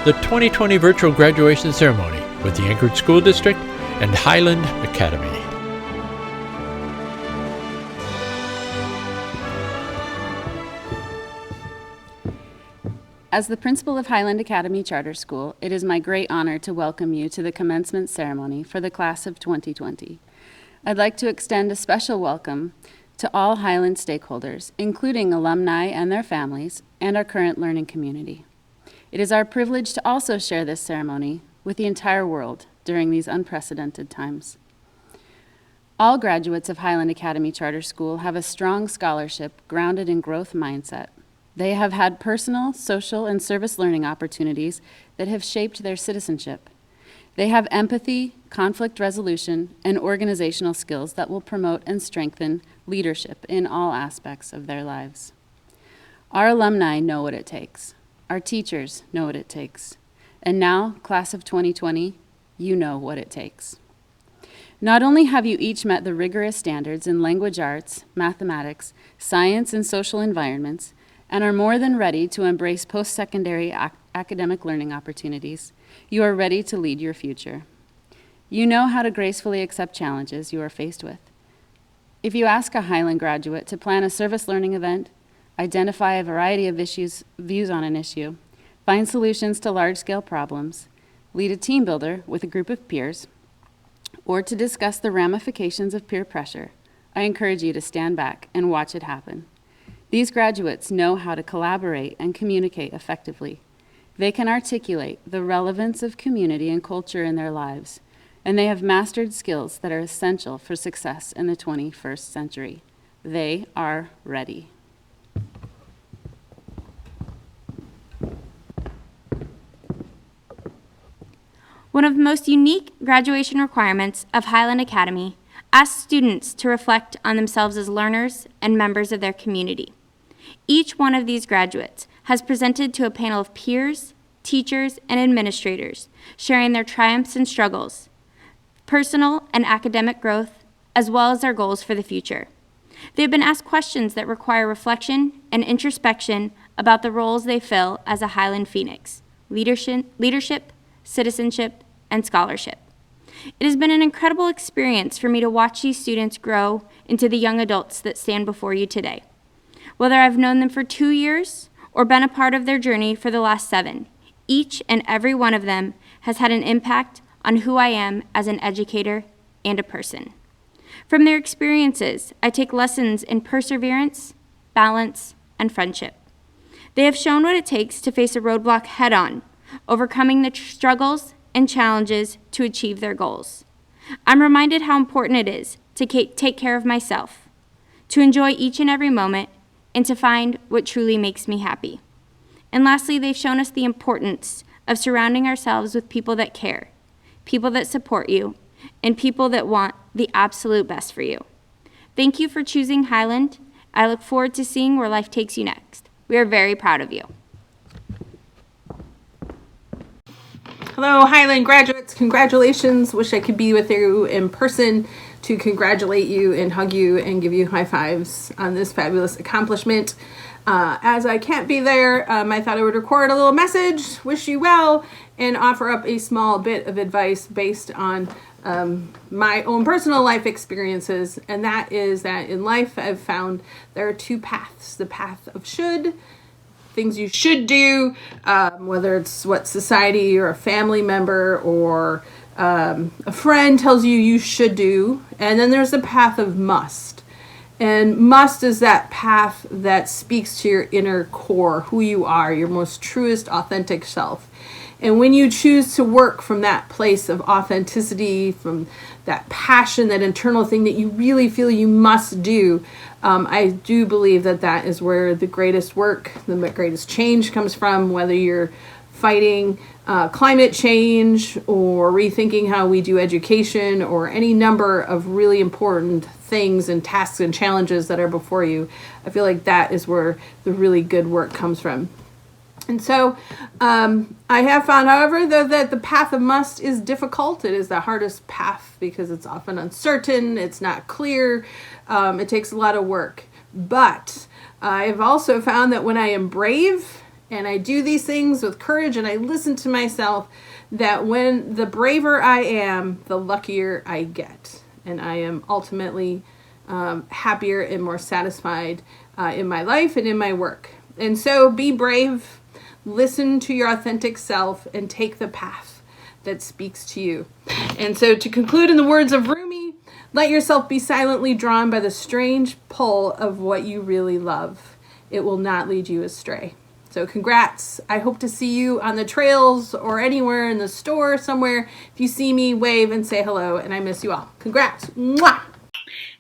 the 2020 virtual graduation ceremony with the Anchorage School District and Highland Academy. As the principal of Highland Academy Charter School, it is my great honor to welcome you to the commencement ceremony for the class of 2020. I'd like to extend a special welcome to all Highland stakeholders, including alumni and their families, and our current learning community. It is our privilege to also share this ceremony with the entire world during these unprecedented times. All graduates of Highland Academy Charter School have a strong scholarship grounded in growth mindset. They have had personal, social, and service learning opportunities that have shaped their citizenship. They have empathy, conflict resolution, and organizational skills that will promote and strengthen leadership in all aspects of their lives. Our alumni know what it takes. Our teachers know what it takes. And now, class of 2020, you know what it takes. Not only have you each met the rigorous standards in language arts, mathematics, science, and social environments, and are more than ready to embrace post-secondary academic learning opportunities, you are ready to lead your future. You know how to gracefully accept challenges you are faced with. If you ask a Highland graduate to plan a service learning event, identify a variety of views on an issue, find solutions to large-scale problems, lead a team builder with a group of peers, or to discuss the ramifications of peer pressure, I encourage you to stand back and watch it happen. These graduates know how to collaborate and communicate effectively. They can articulate the relevance of community and culture in their lives, and they have mastered skills that are essential for success in the 21st century. They are ready. One of the most unique graduation requirements of Highland Academy asks students to reflect on themselves as learners and members of their community. Each one of these graduates has presented to a panel of peers, teachers, and administrators, sharing their triumphs and struggles, personal and academic growth, as well as their goals for the future. They have been asked questions that require reflection and introspection about the roles they fill as a Highland Phoenix: leadership, citizenship, and scholarship. It has been an incredible experience for me to watch these students grow into the young adults that stand before you today. Whether I've known them for 2 years or been a part of their journey for the last 7, each and every one of them has had an impact on who I am as an educator and a person. From their experiences, I take lessons in perseverance, balance, and friendship. They have shown what it takes to face a roadblock head-on, overcoming the struggles and challenges to achieve their goals. I'm reminded how important it is to take care of myself, to enjoy each and every moment, and to find what truly makes me happy. And lastly, they've shown us the importance of surrounding ourselves with people that care, people that support you, and people that want the absolute best for you. Thank you for choosing Highland. I look forward to seeing where life takes you next. We are very proud of you. Hello, Highland graduates. Congratulations. Wish I could be with you in person to congratulate you and hug you and give you high fives on this fabulous accomplishment. As I can't be there, I thought I would record a little message, wish you well, and offer up a small bit of advice based on my own personal life experiences. And that is that in life, I've found there are 2 paths: the path of should, things you should do, whether it's what society or a family member or a friend tells you should do, and then there's the path of must. And must is that path that speaks to your inner core, who you are, your most truest, authentic self. And when you choose to work from that place of authenticity, from that passion, that internal thing that you really feel you must do, I do believe that that is where the greatest work, the greatest change comes from, whether you're fighting climate change or rethinking how we do education or any number of really important things and tasks and challenges that are before you. I feel like that is where the really good work comes from. And so I have found, however, that the path of must is difficult. It is the hardest path because it's often uncertain, it's not clear, it takes a lot of work. But I've also found that when I am brave And I do these things with courage, and I listen to myself, that when the braver I am, the luckier I get. And I am ultimately happier and more satisfied in my life and in my work. And so be brave, listen to your authentic self, and take the path that speaks to you. And so to conclude in the words of Rumi, let yourself be silently drawn by the strange pull of what you really love. It will not lead you astray. So congrats. I hope to see you on the trails or anywhere in the store somewhere. If you see me, wave and say hello, and I miss you all. Congrats. Mwah!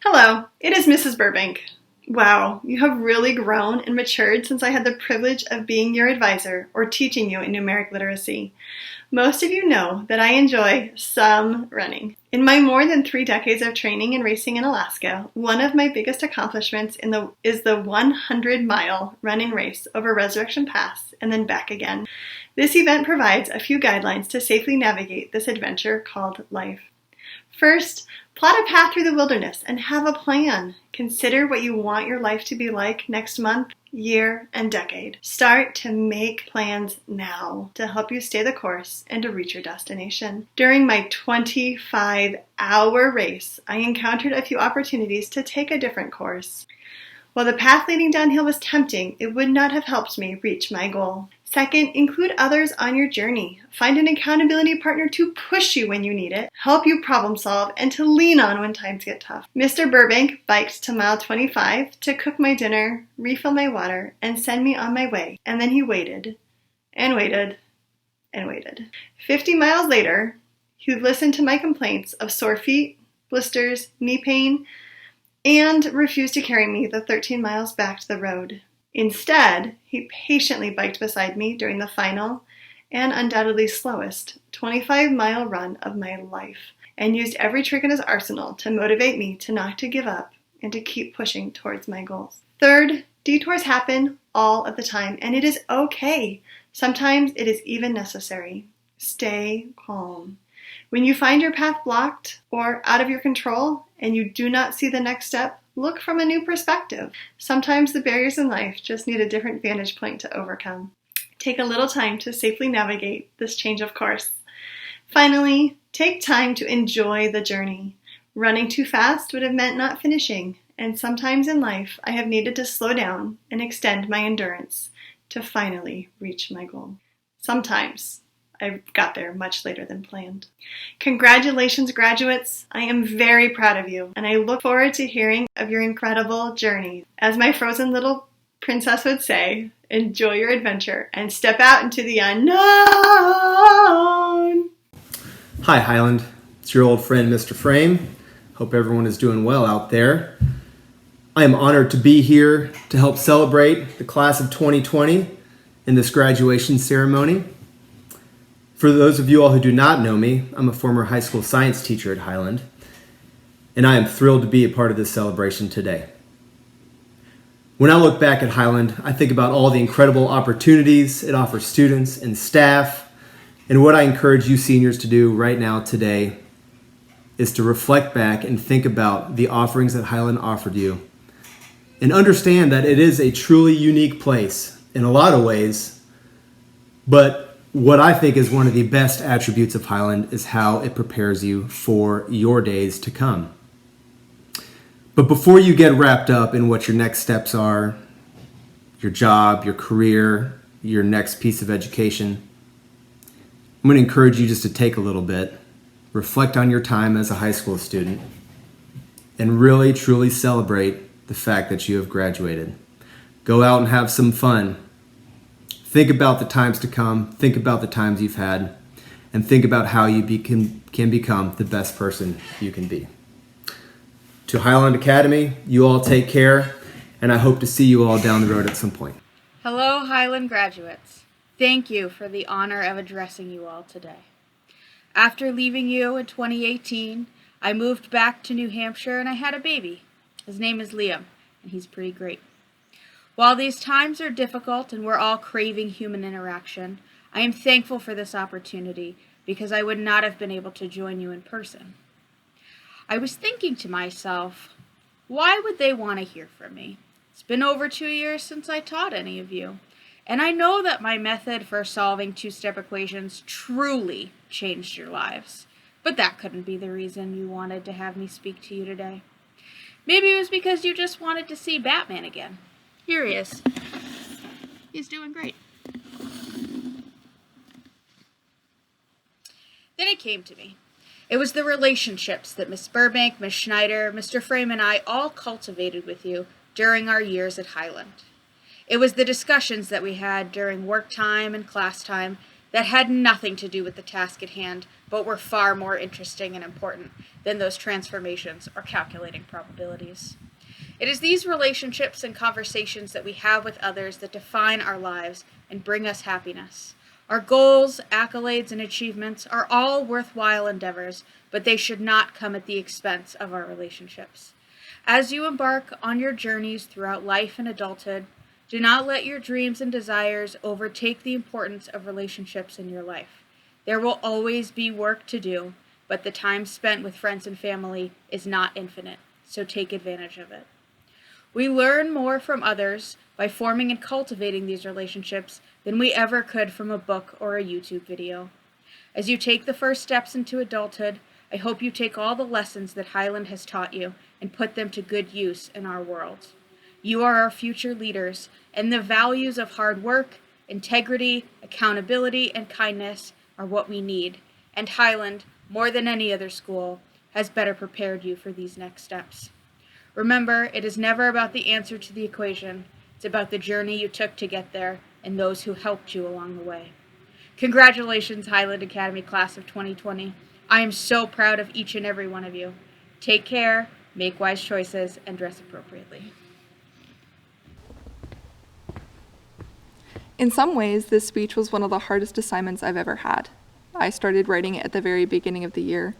Hello, it is Mrs. Burbank. Wow, you have really grown and matured since I had the privilege of being your advisor or teaching you in numeric literacy. Most of you know that I enjoy some running. In my more than 3 decades of training and racing in Alaska, one of my biggest accomplishments is the 100-mile run and race over Resurrection Pass and then back again. This event provides a few guidelines to safely navigate this adventure called life. First, plot a path through the wilderness and have a plan. Consider what you want your life to be like next month, year, and decade. Start to make plans now to help you stay the course and to reach your destination. During my 25-hour race, I encountered a few opportunities to take a different course. While the path leading downhill was tempting, it would not have helped me reach my goal. Second, include others on your journey. Find an accountability partner to push you when you need it, help you problem solve, and to lean on when times get tough. Mr. Burbank biked to mile 25 to cook my dinner, refill my water, and send me on my way. And then he waited, and waited, and waited. 50 miles later, he listened to my complaints of sore feet, blisters, knee pain, and refused to carry me the 13 miles back to the road. Instead, he patiently biked beside me during the final and undoubtedly slowest 25-mile run of my life, and used every trick in his arsenal to motivate me to not to give up and to keep pushing towards my goals. Third, detours happen all of the time, and it is okay. Sometimes it is even necessary. Stay calm. When you find your path blocked or out of your control and you do not see the next step, look from a new perspective. Sometimes the barriers in life just need a different vantage point to overcome. Take a little time to safely navigate this change of course. Finally, take time to enjoy the journey. Running too fast would have meant not finishing, and sometimes in life I have needed to slow down and extend my endurance to finally reach my goal. Sometimes I got there much later than planned. Congratulations, graduates. I am very proud of you, and I look forward to hearing of your incredible journey. As my frozen little princess would say, enjoy your adventure and step out into the unknown. Hi, Highland. It's your old friend, Mr. Frame. Hope everyone is doing well out there. I am honored to be here to help celebrate the class of 2020 in this graduation ceremony. For those of you all who do not know me, I'm a former high school science teacher at Highland, and I am thrilled to be a part of this celebration today. When I look back at Highland, I think about all the incredible opportunities it offers students and staff, and what I encourage you seniors to do right now today is to reflect back and think about the offerings that Highland offered you, and understand that it is a truly unique place in a lot of ways, but what I think is one of the best attributes of Highland is how it prepares you for your days to come. But before you get wrapped up in what your next steps are, your job, your career, your next piece of education, I'm going to encourage you just to take a little bit, reflect on your time as a high school student, and really, truly celebrate the fact that you have graduated. Go out and have some fun. Think about the times to come, think about the times you've had, and think about how you can become the best person you can be. To Highland Academy, you all take care, and I hope to see you all down the road at some point. Hello, Highland graduates. Thank you for the honor of addressing you all today. After leaving you in 2018, I moved back to New Hampshire and I had a baby. His name is Liam, and he's pretty great. While these times are difficult and we're all craving human interaction, I am thankful for this opportunity because I would not have been able to join you in person. I was thinking to myself, why would they want to hear from me? It's been over 2 years since I taught any of you, And I know that my method for solving two-step equations truly changed your lives. But that couldn't be the reason you wanted to have me speak to you today. Maybe it was because you just wanted to see Batman again. Here he is. He's doing great. Then it came to me. It was the relationships that Miss Burbank, Miss Schneider, Mr. Frame, and I all cultivated with you during our years at Highland. It was the discussions that we had during work time and class time that had nothing to do with the task at hand, but were far more interesting and important than those transformations or calculating probabilities. It is these relationships and conversations that we have with others that define our lives and bring us happiness. Our goals, accolades, and achievements are all worthwhile endeavors, but they should not come at the expense of our relationships. As you embark on your journeys throughout life and adulthood, do not let your dreams and desires overtake the importance of relationships in your life. There will always be work to do, but the time spent with friends and family is not infinite, so take advantage of it. We learn more from others by forming and cultivating these relationships than we ever could from a book or a YouTube video. As you take the first steps into adulthood, I hope you take all the lessons that Highland has taught you and put them to good use in our world. You are our future leaders, and the values of hard work, integrity, accountability, and kindness are what we need, and Highland, more than any other school, has better prepared you for these next steps. Remember, it is never about the answer to the equation. It's about the journey you took to get there and those who helped you along the way. Congratulations, Highland Academy Class of 2020. I am so proud of each and every one of you. Take care, make wise choices, and dress appropriately. In some ways, this speech was one of the hardest assignments I've ever had. I started writing it at the very beginning of the year.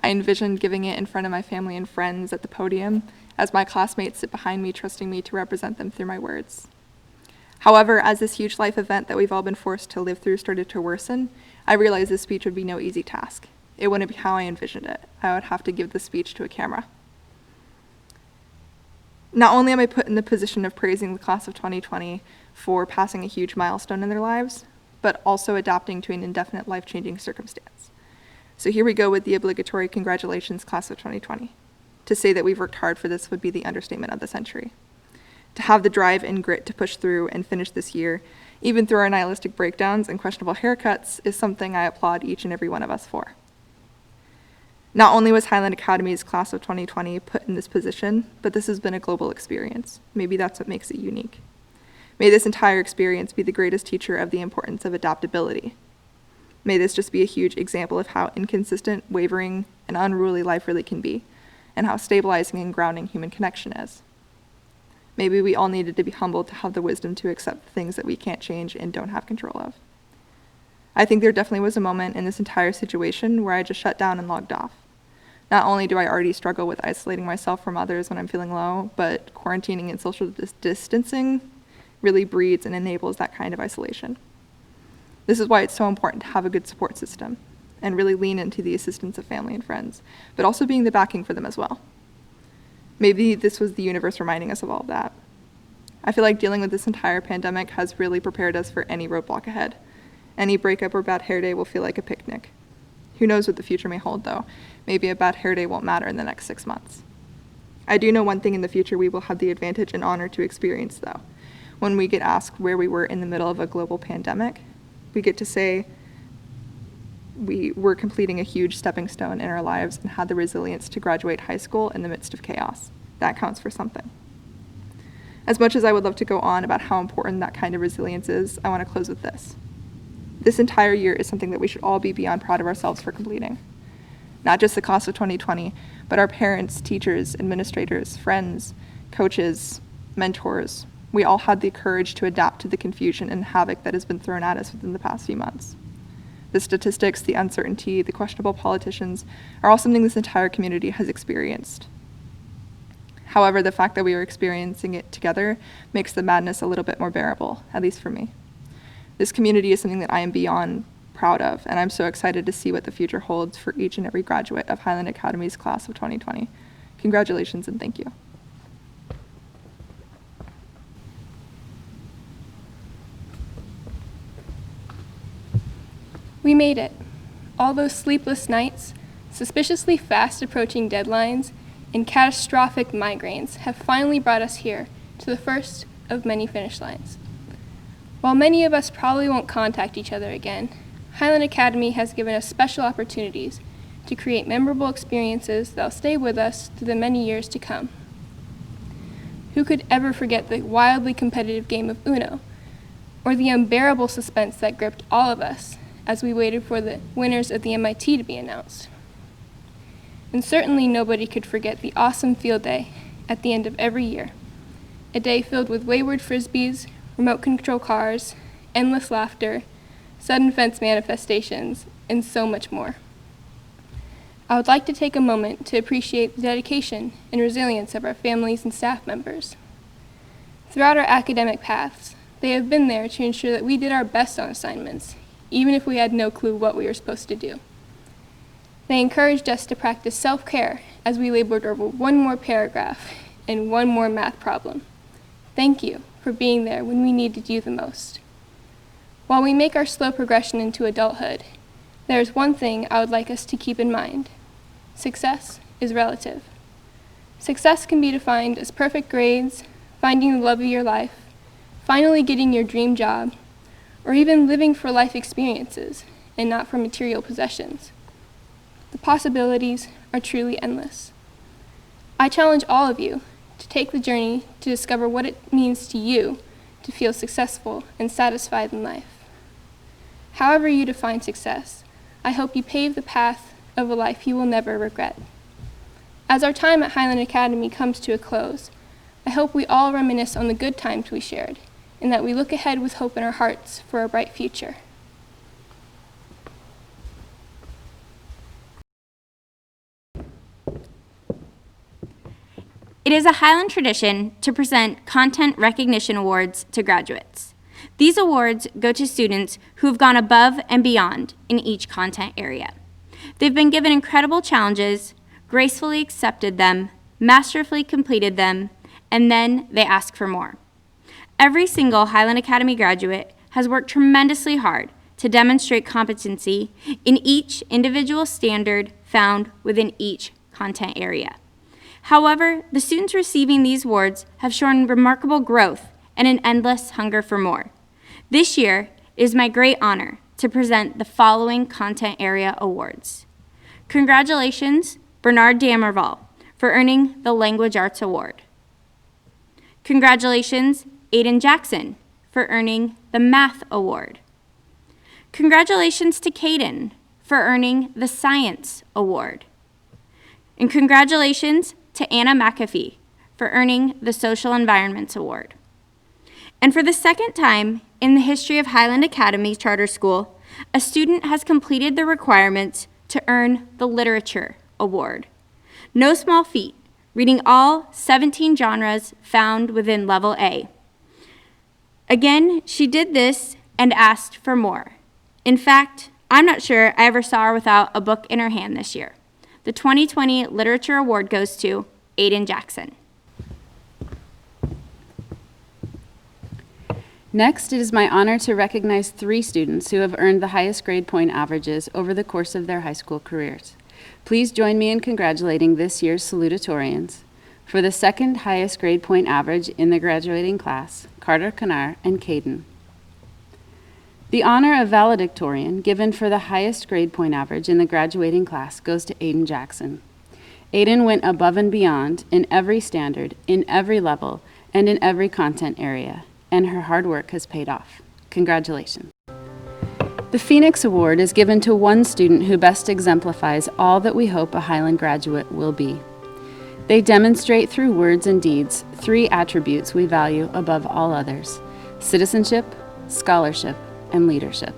I envisioned giving it in front of my family and friends at the podium, as my classmates sit behind me, trusting me to represent them through my words. However, as this huge life event that we've all been forced to live through started to worsen, I realized this speech would be no easy task. It wouldn't be how I envisioned it. I would have to give the speech to a camera. Not only am I put in the position of praising the class of 2020 for passing a huge milestone in their lives, but also adapting to an indefinite life-changing circumstance. So here we go with the obligatory congratulations, class of 2020. To say that we've worked hard for this would be the understatement of the century. To have the drive and grit to push through and finish this year, even through our nihilistic breakdowns and questionable haircuts, is something I applaud each and every one of us for. Not only was Highland Academy's class of 2020 put in this position, but this has been a global experience. Maybe that's what makes it unique. May this entire experience be the greatest teacher of the importance of adaptability. May this just be a huge example of how inconsistent, wavering, and unruly life really can be, and how stabilizing and grounding human connection is. Maybe we all needed to be humbled to have the wisdom to accept the things that we can't change and don't have control of. I think there definitely was a moment in this entire situation where I just shut down and logged off. Not only do I already struggle with isolating myself from others when I'm feeling low, but quarantining and social distancing really breeds and enables that kind of isolation. This is why it's so important to have a good support system and really lean into the assistance of family and friends, but also being the backing for them as well. Maybe this was the universe reminding us of all of that. I feel like dealing with this entire pandemic has really prepared us for any roadblock ahead. Any breakup or bad hair day will feel like a picnic. Who knows what the future may hold, though? Maybe a bad hair day won't matter in the next 6 months. I do know one thing in the future we will have the advantage and honor to experience, though. When we get asked where we were in the middle of a global pandemic, we get to say we were completing a huge stepping stone in our lives and had the resilience to graduate high school in the midst of chaos. That counts for something. As much as I would love to go on about how important that kind of resilience is, I want to close with this. This entire year is something that we should all be beyond proud of ourselves for completing. Not just the class of 2020, but our parents, teachers, administrators, friends, coaches, mentors. We all had the courage to adapt to the confusion and havoc that has been thrown at us within the past few months. The statistics, the uncertainty, the questionable politicians are all something this entire community has experienced. However, the fact that we are experiencing it together makes the madness a little bit more bearable, at least for me. This community is something that I am beyond proud of, and I'm so excited to see what the future holds for each and every graduate of Highland Academy's class of 2020. Congratulations and thank you. made it. All those sleepless nights, suspiciously fast approaching deadlines, and catastrophic migraines have finally brought us here to the first of many finish lines. While many of us probably won't contact each other again, Highland Academy has given us special opportunities to create memorable experiences that'll stay with us through the many years to come. Who could ever forget the wildly competitive game of Uno, or the unbearable suspense that gripped all of us as we waited for the winners of the MIT to be announced? And certainly nobody could forget the awesome field day at the end of every year, a day filled with wayward frisbees, remote control cars, endless laughter, sudden fence manifestations, and so much more. I would like to take a moment to appreciate the dedication and resilience of our families and staff members. Throughout our academic paths, they have been there to ensure that we did our best on assignments, even if we had no clue what we were supposed to do. They encouraged us to practice self-care as we labored over one more paragraph and one more math problem. Thank you for being there when we needed you the most. While we make our slow progression into adulthood, there is one thing I would like us to keep in mind. Success is relative. Success can be defined as perfect grades, finding the love of your life, finally getting your dream job, or even living for life experiences and not for material possessions. The possibilities are truly endless. I challenge all of you to take the journey to discover what it means to you to feel successful and satisfied in life. However you define success, I hope you pave the path of a life you will never regret. As our time at Highland Academy comes to a close, I hope we all reminisce on the good times we shared, and that we look ahead with hope in our hearts for a bright future. It is a Highland tradition to present Content Recognition Awards to graduates. These awards go to students who have gone above and beyond in each content area. They've been given incredible challenges, gracefully accepted them, masterfully completed them, and then they ask for more. Every single Highland Academy graduate has worked tremendously hard to demonstrate competency in each individual standard found within each content area. However, the students receiving these awards have shown remarkable growth and an endless hunger for more. This year, it is my great honor to present the following content area awards. Congratulations, Bernard Damerval, for earning the Language Arts Award. Congratulations, Aiden Jackson, for earning the Math Award. Congratulations to Caden for earning the Science Award. And congratulations to Anna McAfee for earning the Social Environments Award. And for the second time in the history of Highland Academy Charter School, a student has completed the requirements to earn the Literature Award. No small feat, reading all 17 genres found within Level A. Again, she did this and asked for more. In fact, I'm not sure I ever saw her without a book in her hand this year. The 2020 Literature Award goes to Aiden Jackson. Next, it is my honor to recognize 3 students who have earned the highest grade point averages over the course of their high school careers. Please join me in congratulating this year's salutatorians. For the second highest grade point average in the graduating class, Carter Canar and Caden. The honor of valedictorian, given for the highest grade point average in the graduating class, goes to Aiden Jackson. Aiden went above and beyond in every standard, in every level, and in every content area, and her hard work has paid off. Congratulations. The Phoenix Award is given to one student who best exemplifies all that we hope a Highland graduate will be. They demonstrate through words and deeds 3 attributes we value above all others: citizenship, scholarship, and leadership.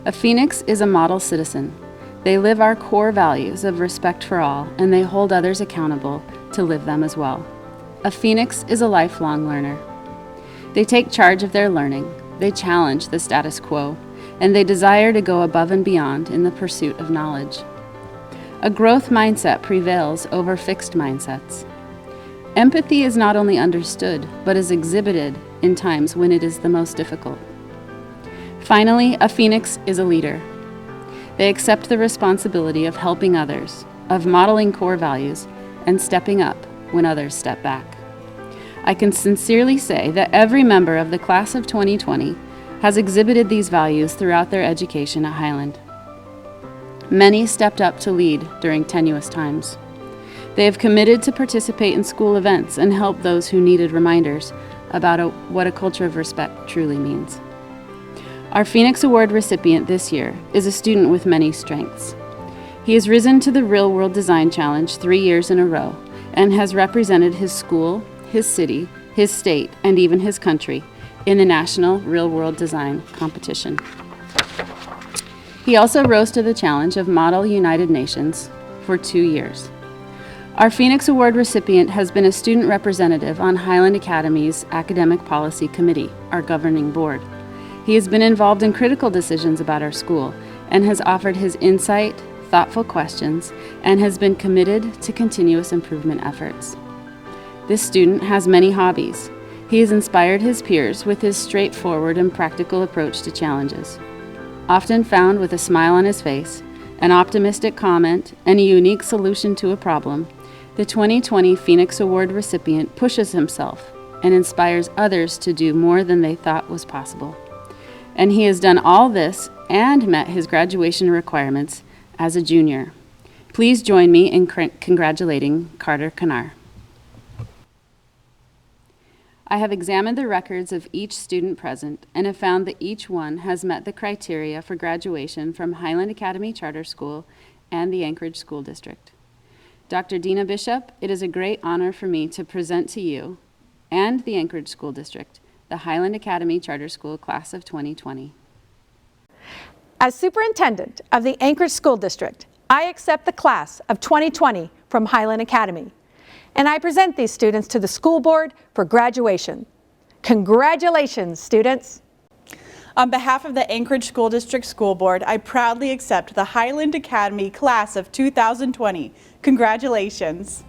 A Phoenix is a model citizen. They live our core values of respect for all, and they hold others accountable to live them as well. A Phoenix is a lifelong learner. They take charge of their learning, they challenge the status quo, and they desire to go above and beyond in the pursuit of knowledge. A growth mindset prevails over fixed mindsets. Empathy is not only understood, but is exhibited in times when it is the most difficult. Finally, a Phoenix is a leader. They accept the responsibility of helping others, of modeling core values, and stepping up when others step back. I can sincerely say that every member of the class of 2020 has exhibited these values throughout their education at Highland. Many stepped up to lead during tenuous times. They have committed to participate in school events and help those who needed reminders about what a culture of respect truly means. Our Phoenix Award recipient this year is a student with many strengths. He has risen to the Real World Design Challenge 3 years in a row and has represented his school, his city, his state, and even his country in the National Real World Design Competition. He also rose to the challenge of Model United Nations for 2 years. Our Phoenix Award recipient has been a student representative on Highland Academy's Academic Policy Committee, our governing board. He has been involved in critical decisions about our school and has offered his insight, thoughtful questions, and has been committed to continuous improvement efforts. This student has many hobbies. He has inspired his peers with his straightforward and practical approach to challenges. Often found with a smile on his face, an optimistic comment, and a unique solution to a problem, the 2020 Phoenix Award recipient pushes himself and inspires others to do more than they thought was possible. And he has done all this and met his graduation requirements as a junior. Please join me in congratulating Carter Kanar. I have examined the records of each student present and have found that each one has met the criteria for graduation from Highland Academy Charter School and the Anchorage School District. Dr. Dina Bishop, it is a great honor for me to present to you and the Anchorage School District the Highland Academy Charter School Class of 2020. As Superintendent of the Anchorage School District, I accept the Class of 2020 from Highland Academy, and I present these students to the school board for graduation. Congratulations, students! On behalf of the Anchorage School District School Board, I proudly accept the Highland Academy Class of 2020. Congratulations!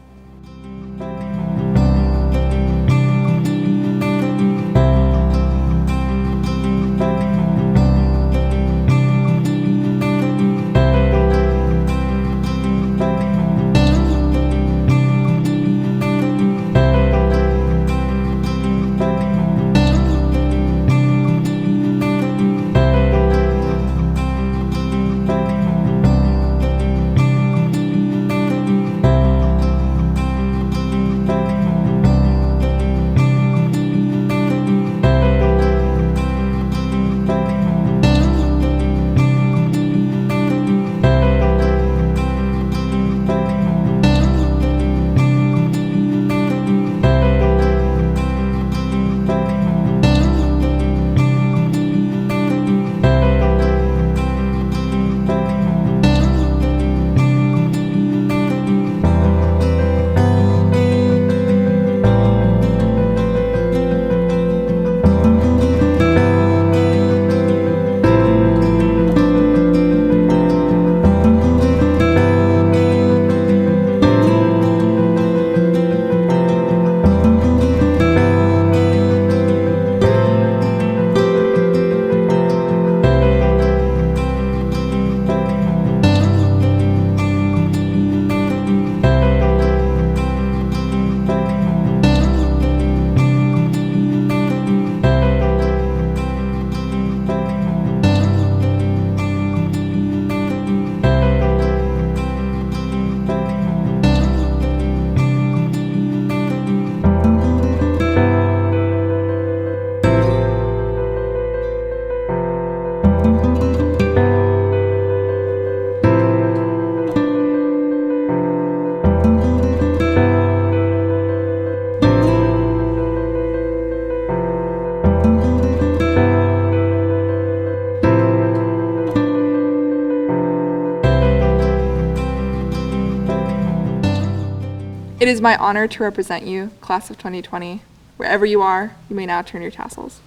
It is my honor to represent you, Class of 2020. Wherever you are, you may now turn your tassels.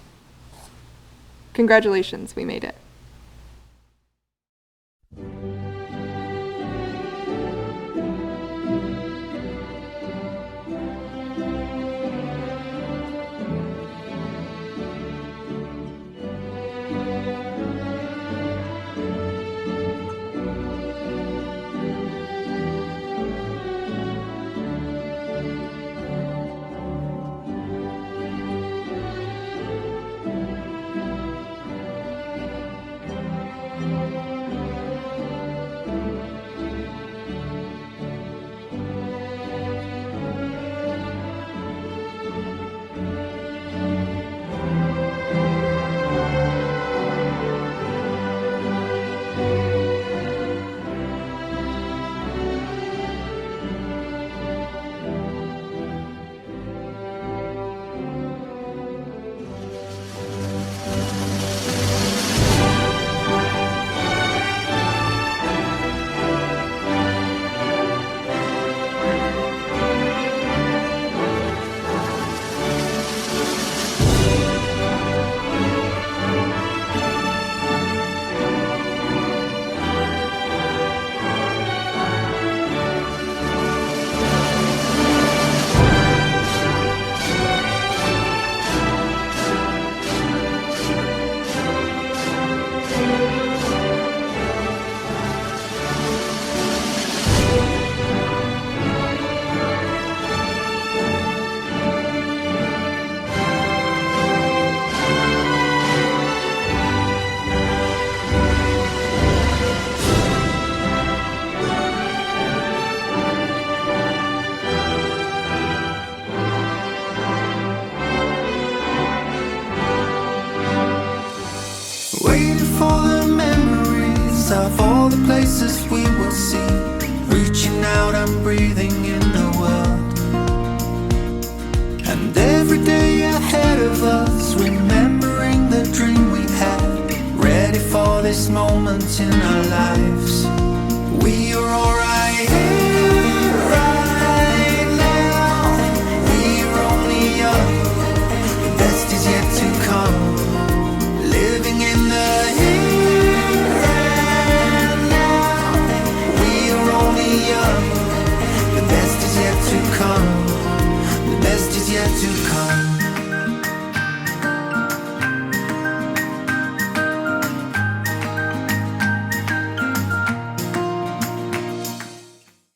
Congratulations, we made it. faces we will see. Reaching out and breathing in the world. And every day ahead of us, remembering the dream we had, ready for this moment in our lives. We are alright.